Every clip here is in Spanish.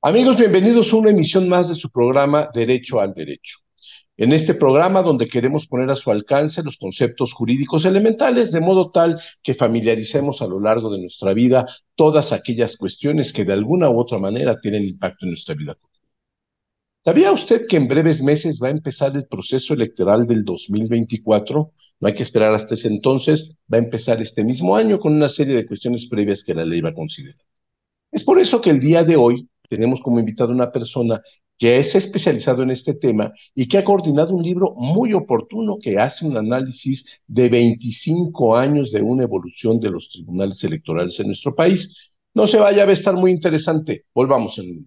Amigos, bienvenidos a una emisión más de su programa Derecho al Derecho. En este programa donde queremos poner a su alcance los conceptos jurídicos elementales de modo tal que familiaricemos a lo largo de nuestra vida todas aquellas cuestiones que de alguna u otra manera tienen impacto en nuestra vida. ¿Sabía usted que en breves meses va a empezar el proceso electoral del 2024? No hay que esperar hasta ese entonces, va a empezar este mismo año con una serie de cuestiones previas que la ley va a considerar. Es por eso que el día de hoy tenemos como invitado a una persona que es especializado en este tema y que ha coordinado un libro muy oportuno que hace un análisis de 25 años de una evolución de los tribunales electorales en nuestro país. No se vaya, va a estar muy interesante. Volvamos en...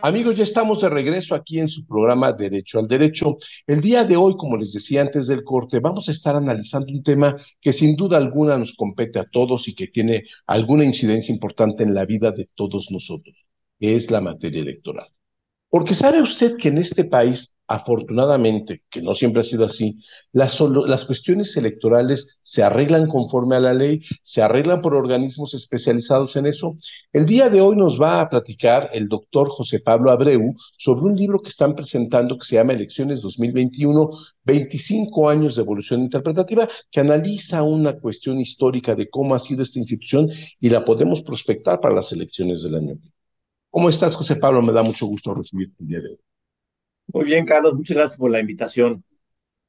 Amigos, ya estamos de regreso aquí en su programa Derecho al Derecho. El día de hoy, como les decía antes del corte, vamos a estar analizando un tema que sin duda alguna nos compete a todos y que tiene alguna incidencia importante en la vida de todos nosotros, que es la materia electoral. Porque sabe usted que en este país, afortunadamente, que no siempre ha sido así, las cuestiones electorales se arreglan conforme a la ley, se arreglan por organismos especializados en eso. El día de hoy nos va a platicar el doctor José Pablo Abreu sobre un libro que están presentando que se llama Elecciones 2021, 25 años de evolución interpretativa, que analiza una cuestión histórica de cómo ha sido esta institución y la podemos prospectar para las elecciones del año. ¿Cómo estás, José Pablo? Me da mucho gusto recibirte el día de hoy. Muy bien, Carlos, muchas gracias por la invitación.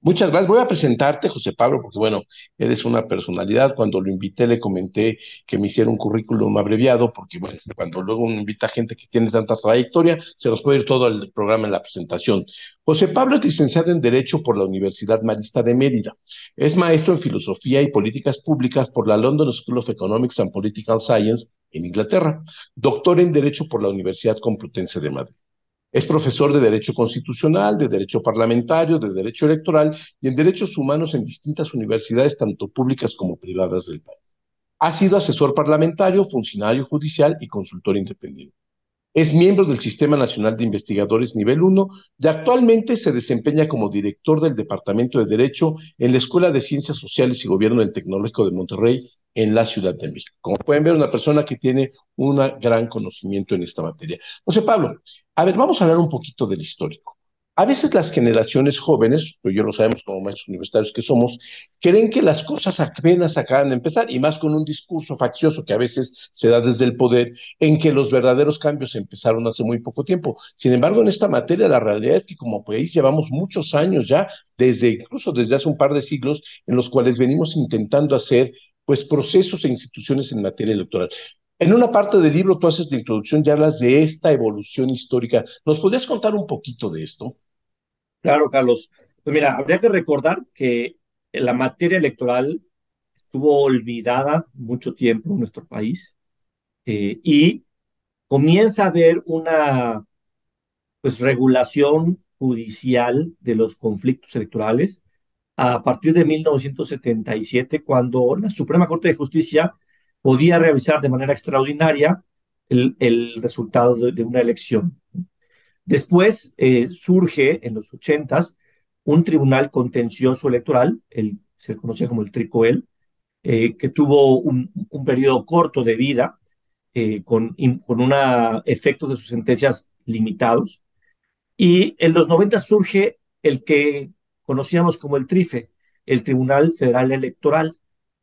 Muchas gracias. Voy a presentarte, José Pablo, porque bueno, eres una personalidad. Cuando lo invité, le comenté que me hiciera un currículum abreviado, porque bueno, cuando luego uno invita a gente que tiene tanta trayectoria, se nos puede ir todo el programa en la presentación. José Pablo es licenciado en Derecho por la Universidad Marista de Mérida. Es maestro en Filosofía y Políticas Públicas por la London School of Economics and Political Science en Inglaterra. Doctor en Derecho por la Universidad Complutense de Madrid. Es profesor de Derecho Constitucional, de Derecho Parlamentario, de Derecho Electoral y en Derechos Humanos en distintas universidades, tanto públicas como privadas del país. Ha sido asesor parlamentario, funcionario judicial y consultor independiente. Es miembro del Sistema Nacional de Investigadores Nivel 1 y actualmente se desempeña como director del Departamento de Derecho en la Escuela de Ciencias Sociales y Gobierno del Tecnológico de Monterrey en la Ciudad de México. Como pueden ver, una persona que tiene un gran conocimiento en esta materia. José Pablo, a ver, vamos a hablar un poquito del histórico. A veces las generaciones jóvenes, pues yo lo sabemos como maestros universitarios que somos, creen que las cosas apenas acaban de empezar, y más con un discurso faccioso que a veces se da desde el poder, en que los verdaderos cambios empezaron hace muy poco tiempo. Sin embargo, en esta materia, la realidad es que como país llevamos muchos años ya, incluso desde hace un par de siglos, en los cuales venimos intentando hacer pues procesos e instituciones en materia electoral. En una parte del libro tú haces la introducción y hablas de esta evolución histórica. ¿Nos podrías contar un poquito de esto? Claro, Carlos. Pues mira, habría que recordar que la materia electoral estuvo olvidada mucho tiempo en nuestro país y comienza a haber una pues regulación judicial de los conflictos electorales a partir de 1977, cuando la Suprema Corte de Justicia podía revisar de manera extraordinaria el resultado de una elección. Después surge en los ochentas un tribunal contencioso electoral, se conocía como el TRICOEL, que tuvo un periodo corto de vida con efectos de sus sentencias limitados. Y en los 90 surge el que conocíamos como el TRIFE, el Tribunal Federal Electoral,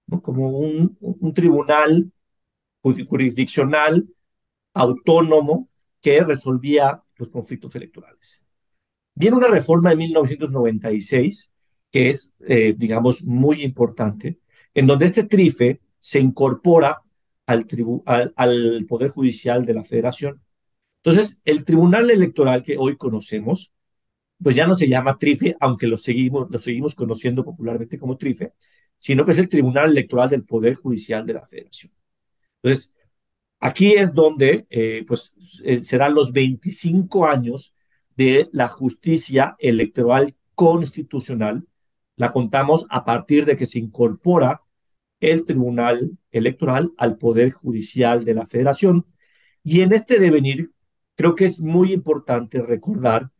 ¿no? Como un tribunal jurisdiccional autónomo que resolvía los conflictos electorales. Viene una reforma de 1996 que es, digamos, muy importante, en donde este TRIFE se incorpora al Poder Judicial de la Federación. Entonces, el Tribunal Electoral que hoy conocemos pues ya no se llama TRIFE, aunque lo seguimos conociendo popularmente como TRIFE, sino que es el Tribunal Electoral del Poder Judicial de la Federación. Entonces, aquí es donde serán los 25 años de la justicia electoral constitucional. La contamos a partir de que se incorpora el Tribunal Electoral al Poder Judicial de la Federación. Y en este devenir, creo que es muy importante recordar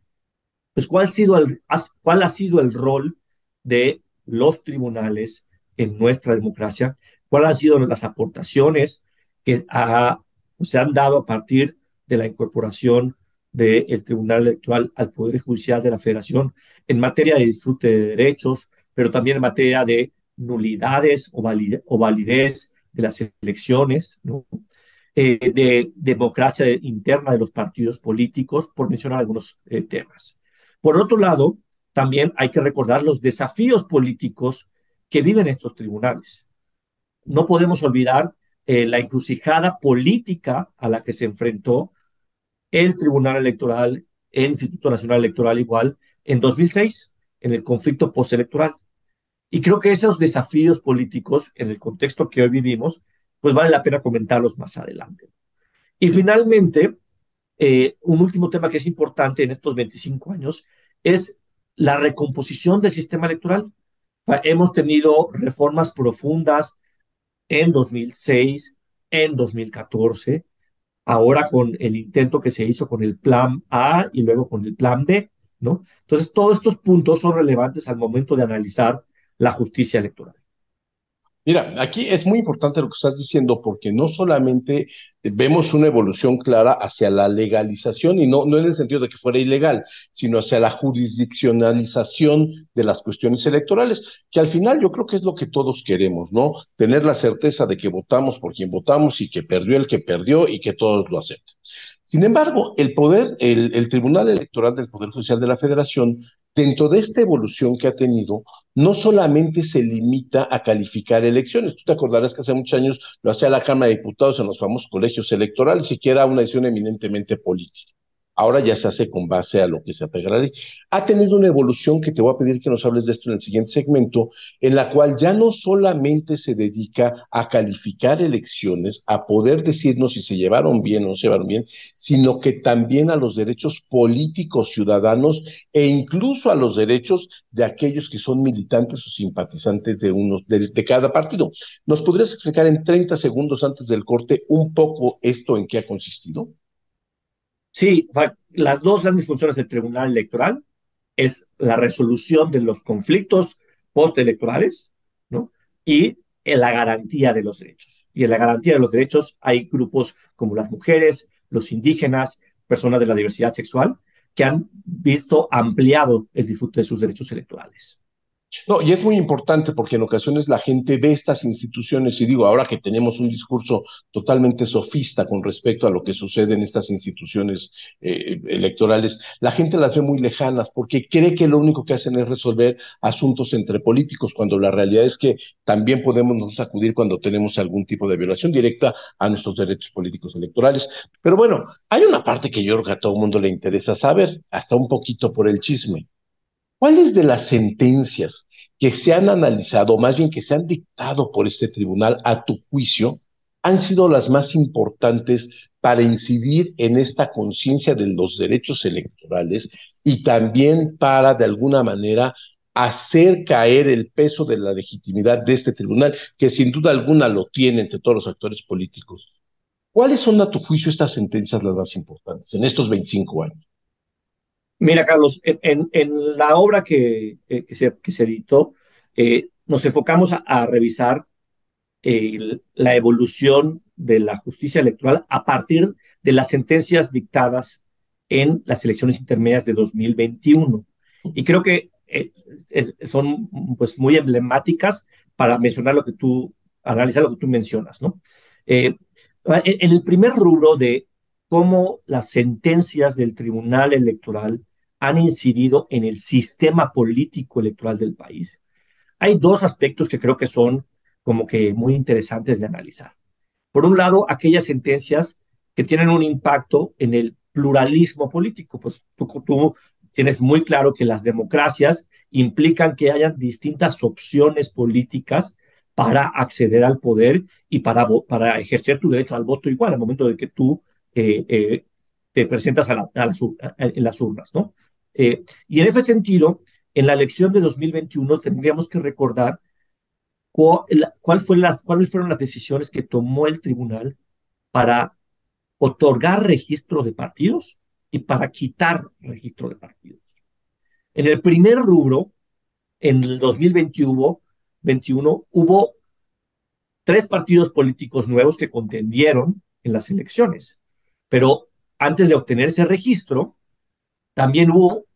pues, cuál ha sido el rol de los tribunales en nuestra democracia, cuáles han sido las aportaciones que se han dado a partir de la incorporación del Tribunal Electoral al Poder Judicial de la Federación en materia de disfrute de derechos, pero también en materia de nulidades o validez de las elecciones, ¿no? De democracia interna de los partidos políticos, por mencionar algunos temas. Por otro lado, también hay que recordar los desafíos políticos que viven estos tribunales. No podemos olvidar la encrucijada política a la que se enfrentó el Tribunal Electoral, el Instituto Nacional Electoral igual, en 2006, en el conflicto postelectoral. Y creo que esos desafíos políticos, en el contexto que hoy vivimos, pues vale la pena comentarlos más adelante. Y finalmente, un último tema que es importante en estos 25 años es la recomposición del sistema electoral. Hemos tenido reformas profundas en 2006, en 2014, ahora con el intento que se hizo con el Plan A y luego con el Plan B, ¿no? Entonces, todos estos puntos son relevantes al momento de analizar la justicia electoral. Mira, aquí es muy importante lo que estás diciendo porque no solamente vemos una evolución clara hacia la legalización y no en el sentido de que fuera ilegal, sino hacia la jurisdiccionalización de las cuestiones electorales, que al final yo creo que es lo que todos queremos, ¿no? Tener la certeza de que votamos por quien votamos y que perdió el que perdió y que todos lo acepten. Sin embargo, el Tribunal Electoral del Poder Judicial de la Federación, dentro de esta evolución que ha tenido, no solamente se limita a calificar elecciones. Tú te acordarás que hace muchos años lo hacía la Cámara de Diputados en los famosos colegios electorales y que era una decisión eminentemente política. Ahora ya se hace con base a lo que se apega a la ley. Ha tenido una evolución que te voy a pedir que nos hables de esto en el siguiente segmento, en la cual ya no solamente se dedica a calificar elecciones, a poder decirnos si se llevaron bien o no se llevaron bien, sino que también a los derechos políticos ciudadanos e incluso a los derechos de aquellos que son militantes o simpatizantes de cada partido. ¿Nos podrías explicar en 30 segundos antes del corte un poco esto en qué ha consistido? Sí, las dos grandes funciones del Tribunal Electoral es la resolución de los conflictos postelectorales, ¿no? Y en la garantía de los derechos. Y en la garantía de los derechos hay grupos como las mujeres, los indígenas, personas de la diversidad sexual, que han visto ampliado el disfrute de sus derechos electorales. No, y es muy importante porque en ocasiones la gente ve estas instituciones y digo, ahora que tenemos un discurso totalmente sofista con respecto a lo que sucede en estas instituciones electorales, la gente las ve muy lejanas porque cree que lo único que hacen es resolver asuntos entre políticos, cuando la realidad es que también podemos nos acudir cuando tenemos algún tipo de violación directa a nuestros derechos políticos electorales. Pero bueno, hay una parte que yo creo que a todo el mundo le interesa saber, hasta un poquito por el chisme. ¿Cuáles de las sentencias que se han analizado, o más bien que se han dictado por este tribunal a tu juicio, han sido las más importantes para incidir en esta conciencia de los derechos electorales y también para, de alguna manera, hacer caer el peso de la legitimidad de este tribunal, que sin duda alguna lo tiene entre todos los actores políticos? ¿Cuáles son, a tu juicio, estas sentencias las más importantes en estos 25 años? Mira, Carlos, en la obra que se editó, nos enfocamos a revisar la evolución de la justicia electoral a partir de las sentencias dictadas en las elecciones intermedias de 2021. Y creo que son pues muy emblemáticas para mencionar lo que tú, analizar lo que tú mencionas, ¿no? En el primer rubro de cómo las sentencias del Tribunal Electoral han incidido en el sistema político electoral del país, hay dos aspectos que creo que son como que muy interesantes de analizar. Por un lado, aquellas sentencias que tienen un impacto en el pluralismo político. Pues tú tienes muy claro que las democracias implican que hayan distintas opciones políticas para acceder al poder y para ejercer tu derecho al voto igual al momento de que tú te presentas en las urnas, ¿no? Y en ese sentido, en la elección de 2021 tendríamos que recordar cuáles fueron las decisiones que tomó el tribunal para otorgar registro de partidos y para quitar registro de partidos. En el primer rubro, en el 2021, hubo tres partidos políticos nuevos que contendieron en las elecciones, pero antes de obtener ese registro, también hubo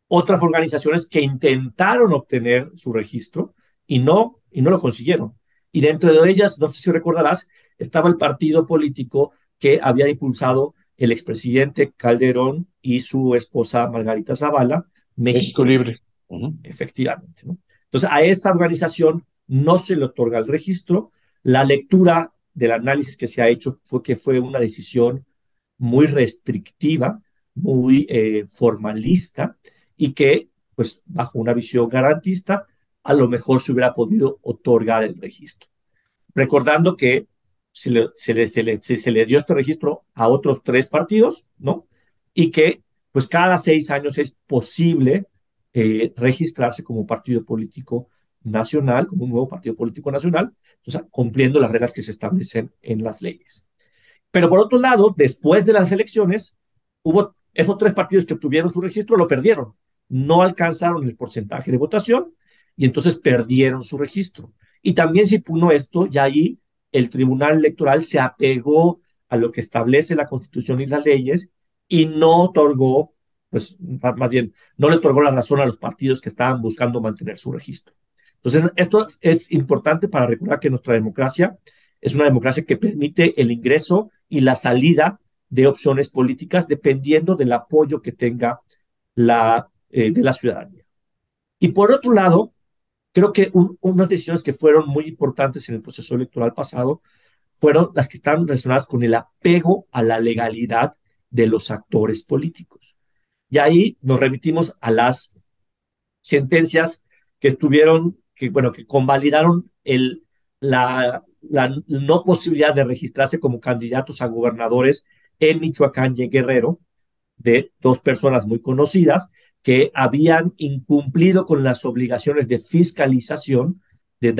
otras organizaciones que intentaron obtener su registro y no lo consiguieron. Y dentro de ellas, no sé si recordarás, estaba el partido político que había impulsado el expresidente Calderón y su esposa Margarita Zavala, México México Libre, Libre. Ujú. efectivamente, ¿no? Entonces, a esta organización no se le otorga el registro. La lectura del análisis que se ha hecho fue que fue una decisión muy restrictiva, muy formalista y que, pues, bajo una visión garantista, a lo mejor se hubiera podido otorgar el registro. Recordando que se le dio este registro a otros tres partidos, ¿no? Y que, pues, cada 6 años es posible registrarse como partido político nacional, como un nuevo partido político nacional, o sea, cumpliendo las reglas que se establecen en las leyes. Pero por otro lado, después de las elecciones, hubo esos tres partidos que obtuvieron su registro, lo perdieron. No alcanzaron el porcentaje de votación y entonces perdieron su registro. Y también se impugnó esto, y ahí el Tribunal Electoral se apegó a lo que establece la Constitución y las leyes y no otorgó, pues más bien, no le otorgó la razón a los partidos que estaban buscando mantener su registro. Entonces, esto es importante para recordar que nuestra democracia es una democracia que permite el ingreso y la salida de opciones políticas dependiendo del apoyo que tenga de la ciudadanía. Y por otro lado, creo que unas decisiones que fueron muy importantes en el proceso electoral pasado fueron las que están relacionadas con el apego a la legalidad de los actores políticos. Y ahí nos remitimos a las sentencias que convalidaron la no posibilidad de registrarse como candidatos a gobernadores en Michoacán y Guerrero, de dos personas muy conocidas que habían incumplido con las obligaciones de fiscalización, de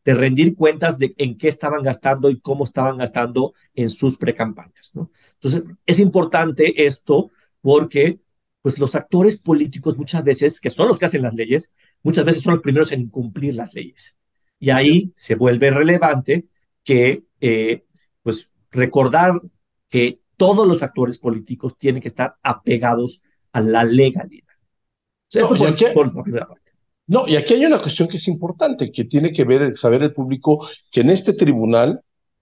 rendir cuentas de en qué estaban gastando y cómo estaban gastando en sus precampañas, ¿no? Entonces, es importante esto porque, pues, los actores políticos muchas veces, que son los que hacen las leyes, muchas veces son los primeros en incumplir las leyes. Y ahí se vuelve relevante que, pues, recordar que todos los actores políticos tienen que estar apegados a la legalidad. O sea, No, esto y aquí, por la primera parte. no, y aquí hay una cuestión que es importante, que tiene que ver, saber el público, que en este tribunal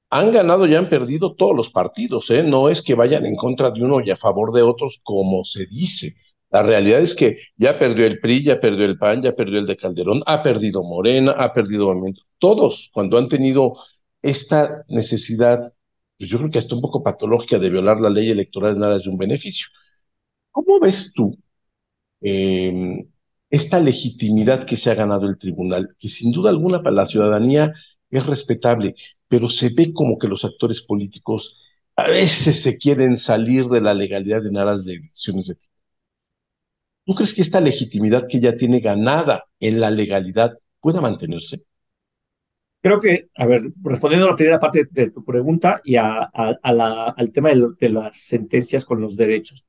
han ganado y han perdido todos los partidos, ¿eh? No es que vayan en contra de uno y a favor de otros, como se dice. La realidad es que ya perdió el PRI, ya perdió el PAN, ya perdió el de Calderón, ha perdido Morena, ha perdido Movimiento. Todos, cuando han tenido esta necesidad, pues yo creo que hasta un poco patológica de violar la ley electoral en aras de un beneficio. ¿Cómo ves tú eh, esta legitimidad que se ha ganado el tribunal, que sin duda alguna para la ciudadanía es respetable, pero se ve como que los actores políticos a veces se quieren salir de la legalidad en aras de decisiones de tipo? ¿Tú crees que esta legitimidad que ya tiene ganada en la legalidad pueda mantenerse? Creo que, a ver, respondiendo a la primera parte de tu pregunta y al tema de las sentencias con los derechos.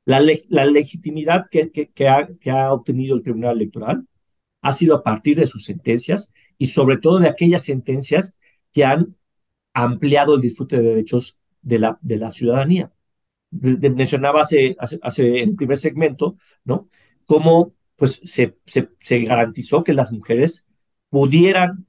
La legitimidad que ha obtenido el Tribunal Electoral ha sido a partir de sus sentencias y sobre todo de aquellas sentencias que han ampliado el disfrute de derechos de la ciudadanía. Mencionaba en el primer segmento, ¿no? Cómo, pues, se garantizó que las mujeres pudieran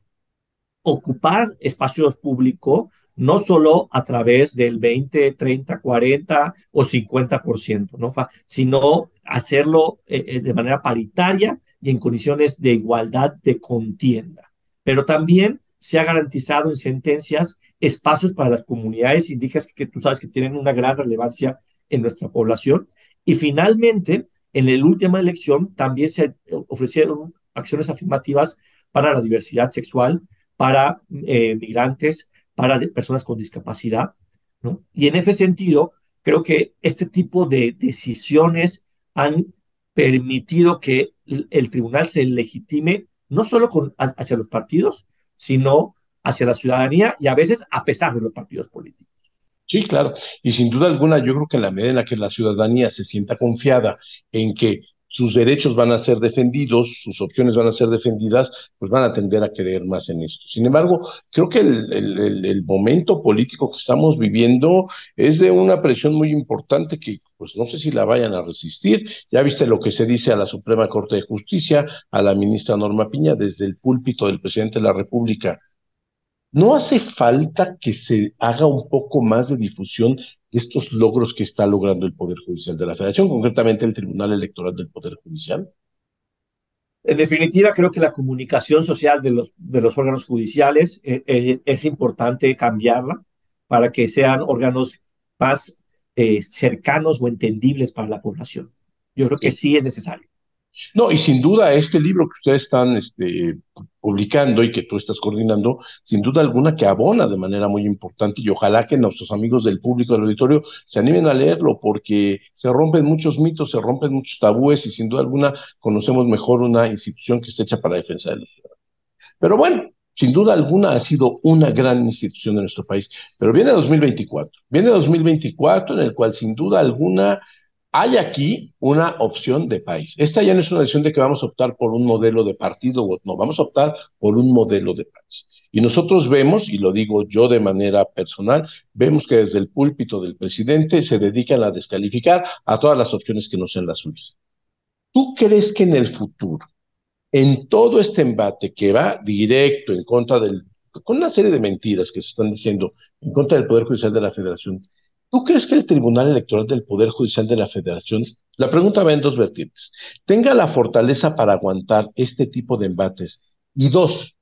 ocupar espacios públicos no solo a través del 20, 30, 40 o 50%, ¿no? Sino hacerlo de manera paritaria y en condiciones de igualdad de contienda. Pero también se ha garantizado en sentencias espacios para las comunidades indígenas que tú sabes que tienen una gran relevancia en nuestra población. Y finalmente, en la última elección también se ofrecieron acciones afirmativas para la diversidad sexual, para migrantes, para personas con discapacidad, ¿no? Y en ese sentido, creo que este tipo de decisiones han permitido que el tribunal se legitime no solo hacia los partidos, sino hacia la ciudadanía y a veces a pesar de los partidos políticos. Sí, claro. Y sin duda alguna, yo creo que en la medida en la que la ciudadanía se sienta confiada en que sus derechos van a ser defendidos, sus opciones van a ser defendidas, pues van a tender a creer más en esto. Sin embargo, creo que el momento político que estamos viviendo es de una presión muy importante que, pues no sé si la vayan a resistir. Ya viste lo que se dice a la Suprema Corte de Justicia, a la ministra Norma Piña, desde el púlpito del presidente de la República. ¿No hace falta que se haga un poco más de difusión de estos logros que está logrando el Poder Judicial de la Federación, concretamente el Tribunal Electoral del Poder Judicial? En definitiva, creo que la comunicación social de los órganos judiciales es importante cambiarla para que sean órganos más cercanos o entendibles para la población. Yo creo que Sí. sí es necesario. No, y sin duda este libro que ustedes están publicando y que tú estás coordinando, sin duda alguna que abona de manera muy importante y ojalá que nuestros amigos del público del auditorio se animen a leerlo porque se rompen muchos mitos, se rompen muchos tabúes y sin duda alguna conocemos mejor una institución que está hecha para la defensa de los ciudadanos. Pero bueno, sin duda alguna ha sido una gran institución de nuestro país. Pero viene 2024 en el cual sin duda alguna hay aquí una opción de país. Esta ya no es una decisión de que vamos a optar por un modelo de partido o no, vamos a optar por un modelo de país. Y nosotros vemos, y lo digo yo de manera personal, vemos que desde el púlpito del presidente se dedican a descalificar a todas las opciones que no sean las suyas. ¿Tú crees que en el futuro en todo este embate que va directo en contra con una serie de mentiras que se están diciendo en contra del Poder Judicial de la Federación, ¿tú crees que el Tribunal Electoral del Poder Judicial de la Federación, la pregunta va en dos vertientes, tenga la fortaleza para aguantar este tipo de embates? Y dos,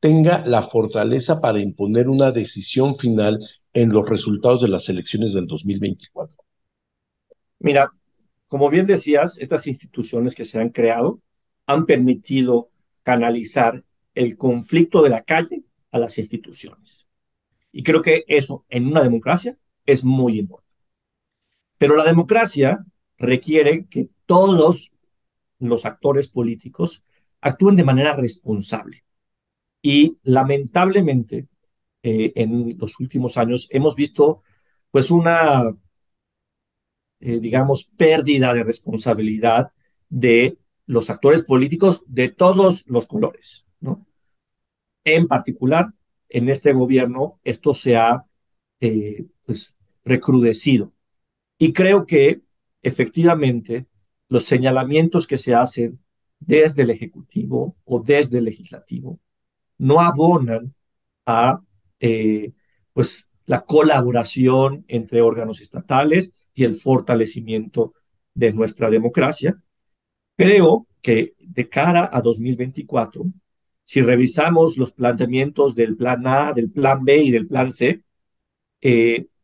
tenga la fortaleza para imponer una decisión final en los resultados de las elecciones del 2024. Mira, como bien decías, estas instituciones que se han creado han permitido canalizar el conflicto de la calle a las instituciones. Y creo que eso en una democracia es muy importante. Pero la democracia requiere que todos los actores políticos actúen de manera responsable. Y lamentablemente, en los últimos años hemos visto pues una, digamos, pérdida de responsabilidad de los actores políticos de todos los colores, ¿no? En particular, en este gobierno, esto se ha pues, recrudecido. Y creo que efectivamente los señalamientos que se hacen desde el Ejecutivo o desde el Legislativo no abonan a pues, la colaboración entre órganos estatales y el fortalecimiento de nuestra democracia. Creo que de cara a 2024, si revisamos los planteamientos del plan A, del plan B y del plan C,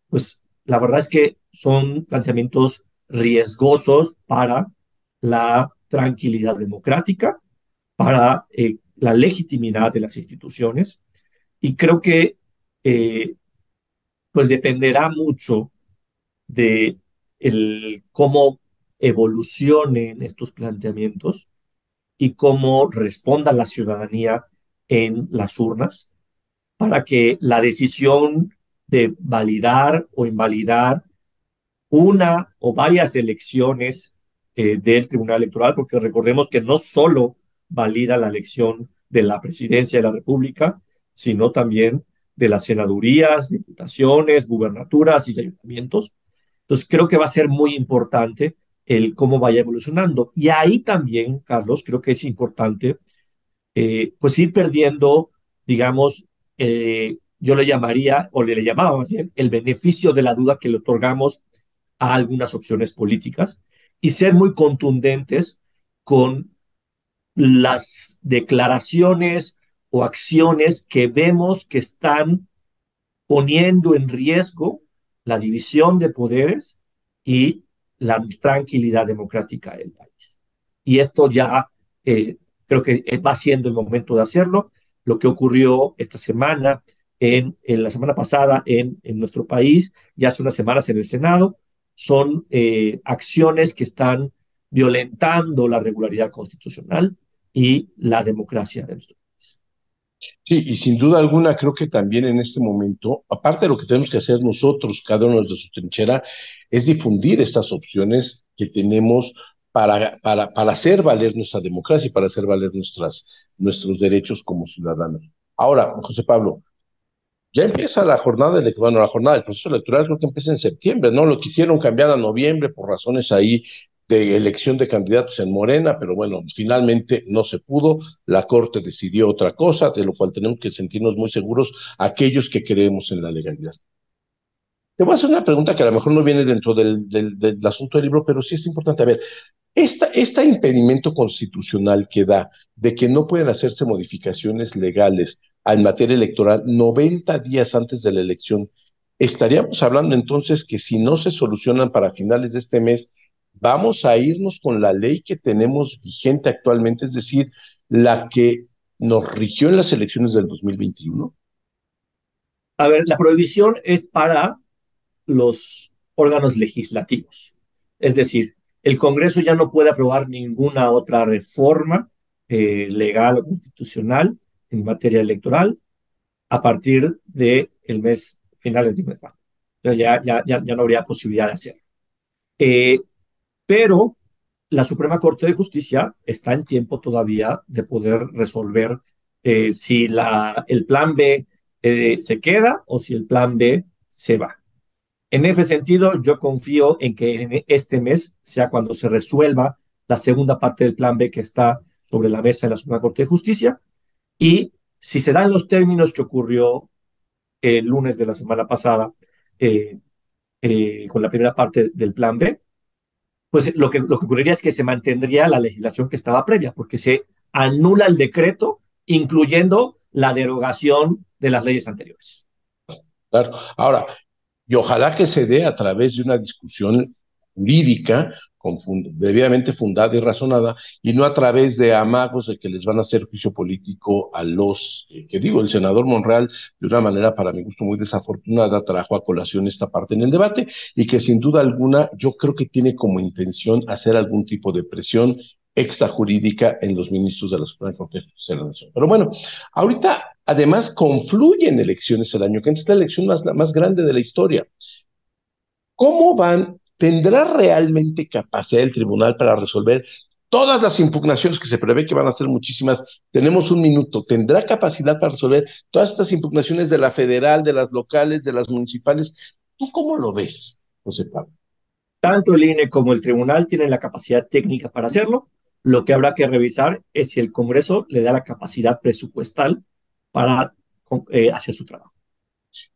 pues la verdad es que son planteamientos riesgosos para la tranquilidad democrática, para la legitimidad de las instituciones y creo que pues dependerá mucho de cómo evolucionen estos planteamientos y cómo responda la ciudadanía en las urnas para que la decisión de validar o invalidar una o varias elecciones del Tribunal Electoral, porque recordemos que no solo valida la elección de la presidencia de la República, sino también de las senadurías, diputaciones, gubernaturas y ayuntamientos. Entonces, creo que va a ser muy importante el cómo vaya evolucionando. Y ahí también, Carlos, creo que es importante pues ir perdiendo, digamos, yo le llamaría, o le llamaba más bien, el beneficio de la duda que le otorgamos a algunas opciones políticas y ser muy contundentes con las declaraciones o acciones que vemos que están poniendo en riesgo la división de poderes y la tranquilidad democrática del país. Y esto ya creo que va siendo el momento de hacerlo. Lo que ocurrió esta semana, en la semana pasada en nuestro país, ya hace unas semanas en el Senado, son acciones que están violentando la regularidad constitucional y la democracia de nuestro país. Sí, y sin duda alguna creo que también en este momento, aparte de lo que tenemos que hacer nosotros, cada uno de su trinchera, es difundir estas opciones que tenemos para hacer valer nuestra democracia y para hacer valer nuestros derechos como ciudadanos. Ahora, José Pablo, ya empieza la jornada bueno, la jornada del proceso electoral creo que empieza en septiembre, ¿no? Lo quisieron cambiar a noviembre por razones ahí de elección de candidatos en Morena, pero bueno, finalmente no se pudo, la Corte decidió otra cosa, de lo cual tenemos que sentirnos muy seguros aquellos que creemos en la legalidad. Te voy a hacer una pregunta que a lo mejor no viene dentro del asunto del libro, pero sí es importante. A ver, este impedimento constitucional que da de que no pueden hacerse modificaciones legales en materia electoral 90 días antes de la elección, estaríamos hablando entonces que si no se solucionan para finales de este mes, vamos a irnos con la ley que tenemos vigente actualmente, es decir, la que nos rigió en las elecciones del 2021. A ver, la prohibición es para los órganos legislativos. Es decir, el Congreso ya no puede aprobar ninguna otra reforma legal o constitucional en materia electoral a partir de el mes, finales de mes. Ya no habría posibilidad de hacerlo. Eh, pero la Suprema Corte de Justicia está en tiempo todavía de poder resolver si el plan B se queda o si el plan B se va. En ese sentido, yo confío en que en este mes sea cuando se resuelva la segunda parte del plan B que está sobre la mesa en la Suprema Corte de Justicia. Y si se dan los términos que ocurrió el lunes de la semana pasada eh, con la primera parte del plan B, pues lo que ocurriría es que se mantendría la legislación que estaba previa, porque se anula el decreto, incluyendo la derogación de las leyes anteriores. Claro. Ahora, y ojalá que se dé a través de una discusión jurídica debidamente fundada y razonada, y no a través de amagos de que les van a hacer juicio político a que digo, el senador Monreal, de una manera para mi gusto muy desafortunada, trajo a colación esta parte en el debate, y que sin duda alguna yo creo que tiene como intención hacer algún tipo de presión extrajurídica en los ministros de la Suprema Corte de la Nación. Pero bueno, ahorita además confluyen elecciones el año que entra, es la elección más grande de la historia. ¿Cómo tendrá realmente capacidad el tribunal para resolver todas las impugnaciones que se prevé que van a ser muchísimas? Tenemos un minuto. ¿Tendrá capacidad para resolver todas estas impugnaciones de la federal, de las locales, de las municipales? ¿Tú cómo lo ves, José Pablo? Tanto el INE como el tribunal tienen la capacidad técnica para hacerlo. Lo que habrá que revisar es si el Congreso le da la capacidad presupuestal para hacer su trabajo.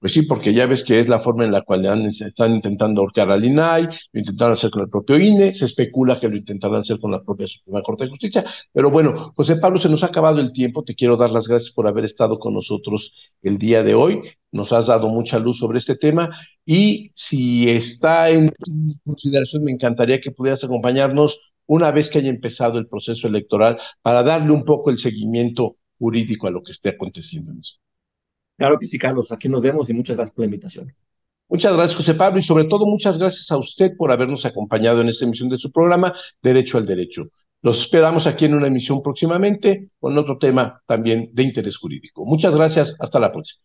Pues sí, porque ya ves que es la forma en la cual están intentando ahorcar al INAI, lo intentaron hacer con el propio INE, se especula que lo intentarán hacer con la propia Suprema Corte de Justicia. Pero bueno, José Pablo, se nos ha acabado el tiempo. Te quiero dar las gracias por haber estado con nosotros el día de hoy. Nos has dado mucha luz sobre este tema y si está en tu consideración, me encantaría que pudieras acompañarnos una vez que haya empezado el proceso electoral para darle un poco el seguimiento jurídico a lo que esté aconteciendo en eso. Claro que sí, Carlos. Aquí nos vemos y muchas gracias por la invitación. Muchas gracias, José Pablo, y sobre todo muchas gracias a usted por habernos acompañado en esta emisión de su programa, Derecho al Derecho. Los esperamos aquí en una emisión próximamente con otro tema también de interés jurídico. Muchas gracias, hasta la próxima.